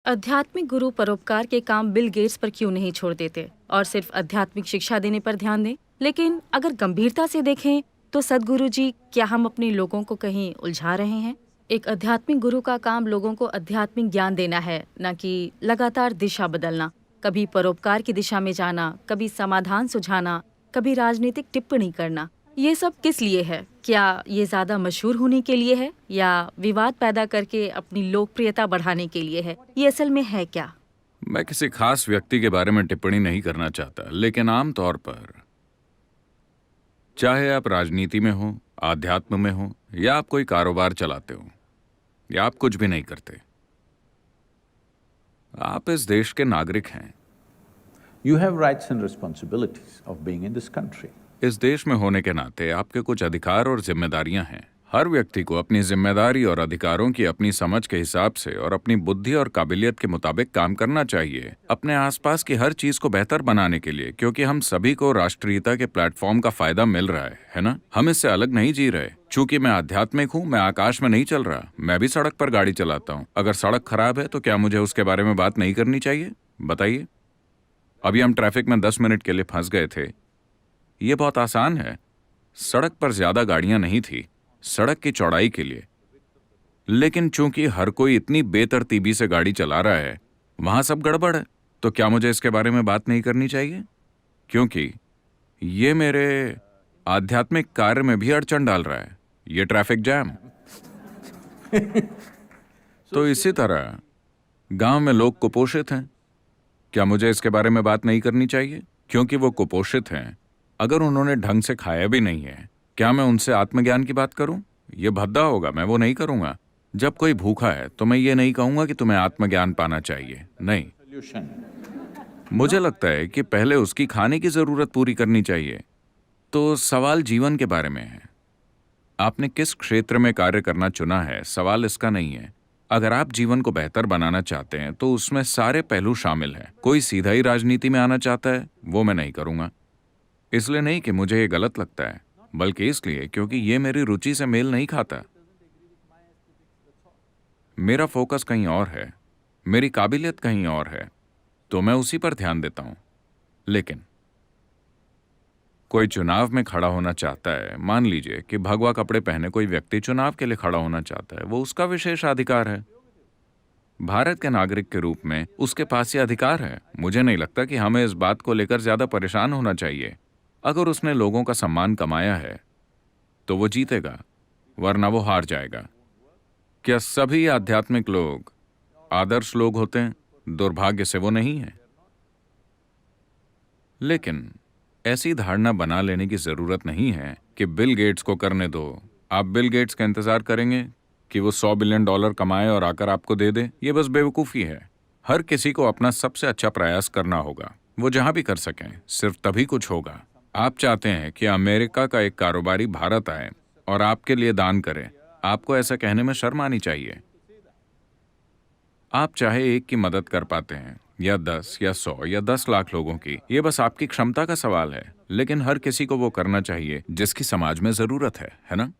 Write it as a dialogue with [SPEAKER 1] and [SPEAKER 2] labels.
[SPEAKER 1] आध्यात्मिक गुरु परोपकार के काम बिल गेट्स पर क्यों नहीं छोड़ देते और सिर्फ आध्यात्मिक शिक्षा देने पर ध्यान दें? लेकिन अगर गंभीरता से देखें तो सद्गुरु जी, क्या हम अपने लोगों को कहीं उलझा रहे हैं? एक आध्यात्मिक गुरु का काम लोगों को आध्यात्मिक ज्ञान देना है, न कि लगातार दिशा बदलना। कभी परोपकार की दिशा में जाना, कभी समाधान सुझाना, कभी राजनीतिक टिप्पणी करना। ये सब किस लिए है? क्या ये ज्यादा मशहूर होने के लिए है या विवाद पैदा करके अपनी लोकप्रियता बढ़ाने के लिए है? ये असल में है क्या?
[SPEAKER 2] मैं किसी खास व्यक्ति के बारे में टिप्पणी नहीं करना चाहता, लेकिन आम तौर पर चाहे आप राजनीति में हो, आध्यात्म में हो, या आप कोई कारोबार चलाते हो, या आप कुछ भी नहीं करते, आप इस देश के नागरिक हैं।
[SPEAKER 3] You have rights and responsibilities of being in this country.
[SPEAKER 2] इस देश में होने के नाते आपके कुछ अधिकार और जिम्मेदारियां हैं। हर व्यक्ति को अपनी जिम्मेदारी और अधिकारों की अपनी समझ के हिसाब से और अपनी बुद्धि और काबिलियत के मुताबिक काम करना चाहिए, अपने आसपास की हर चीज को बेहतर बनाने के लिए, क्योंकि हम सभी को राष्ट्रीयता के प्लेटफॉर्म का फायदा मिल रहा है ना? हम इससे अलग नहीं जी रहे। चूंकि मैं आध्यात्मिक हूँ, मैं आकाश में नहीं चल रहा, मैं भी सड़क पर गाड़ी चलाता हूँ। अगर सड़क खराब है तो क्या मुझे उसके बारे में बात नहीं करनी चाहिए? बताइए। अभी हम ट्रैफिक में 10 मिनट के लिए फंस गए थे। ये बहुत आसान है। सड़क पर ज्यादा गाड़ियां नहीं थी सड़क की चौड़ाई के लिए, लेकिन चूंकि हर कोई इतनी बेतरतीबी से गाड़ी चला रहा है, वहां सब गड़बड़ है। तो क्या मुझे इसके बारे में बात नहीं करनी चाहिए? क्योंकि ये मेरे आध्यात्मिक कार्य में भी अड़चन डाल रहा है, ये ट्रैफिक जैम। तो इसी तरह गांव में लोग कुपोषित हैं। क्या मुझे इसके बारे में बात नहीं करनी चाहिए? क्योंकि वो कुपोषित हैं, अगर उन्होंने ढंग से खाया भी नहीं है, क्या मैं उनसे आत्मज्ञान की बात करूं? ये भद्दा होगा, मैं वो नहीं करूंगा। जब कोई भूखा है तो मैं ये नहीं कहूंगा कि तुम्हें आत्मज्ञान पाना चाहिए, नहीं। मुझे लगता है कि पहले उसकी खाने की जरूरत पूरी करनी चाहिए। तो सवाल जीवन के बारे में है। आपने किस क्षेत्र में कार्य करना चुना है, सवाल इसका नहीं है। अगर आप जीवन को बेहतर बनाना चाहते हैं तो उसमें सारे पहलू शामिल हैं। कोई सीधा ही राजनीति में आना चाहता है, वो मैं नहीं करूंगा। इसलिए नहीं कि मुझे ये गलत लगता है, बल्कि इसलिए क्योंकि ये मेरी रुचि से मेल नहीं खाता। मेरा फोकस कहीं और है, मेरी काबिलियत कहीं और है, तो मैं उसी पर ध्यान देता हूं। लेकिन कोई चुनाव में खड़ा होना चाहता है, मान लीजिए कि भगवा कपड़े पहने कोई व्यक्ति चुनाव के लिए खड़ा होना चाहता है, वो उसका विशेष अधिकार है। भारत के नागरिक के रूप में उसके पास ये अधिकार है। मुझे नहीं लगता कि हमें इस बात को लेकर ज्यादा परेशान होना चाहिए। अगर उसने लोगों का सम्मान कमाया है तो वो जीतेगा, वरना वो हार जाएगा। क्या सभी आध्यात्मिक लोग आदर्श लोग होते हैं? दुर्भाग्य से वो नहीं है। लेकिन ऐसी धारणा बना लेने की जरूरत नहीं है कि बिल गेट्स को करने दो। आप बिल गेट्स का इंतजार करेंगे कि वो $100 बिलियन कमाए और आकर आपको दे दे? ये बस बेवकूफी है। हर किसी को अपना सबसे अच्छा प्रयास करना होगा। वो जहां भी कर सकें, सिर्फ तभी कुछ होगा। आप चाहते हैं कि अमेरिका का एक कारोबारी भारत आए और आपके लिए दान करे। आपको ऐसा कहने में शर्म आनी चाहिए। आप चाहे एक की मदद कर पाते हैं, या 10 या 100 या 10 लाख लोगों की, ये बस आपकी क्षमता का सवाल है। लेकिन हर किसी को वो करना चाहिए जिसकी समाज में जरूरत है ना?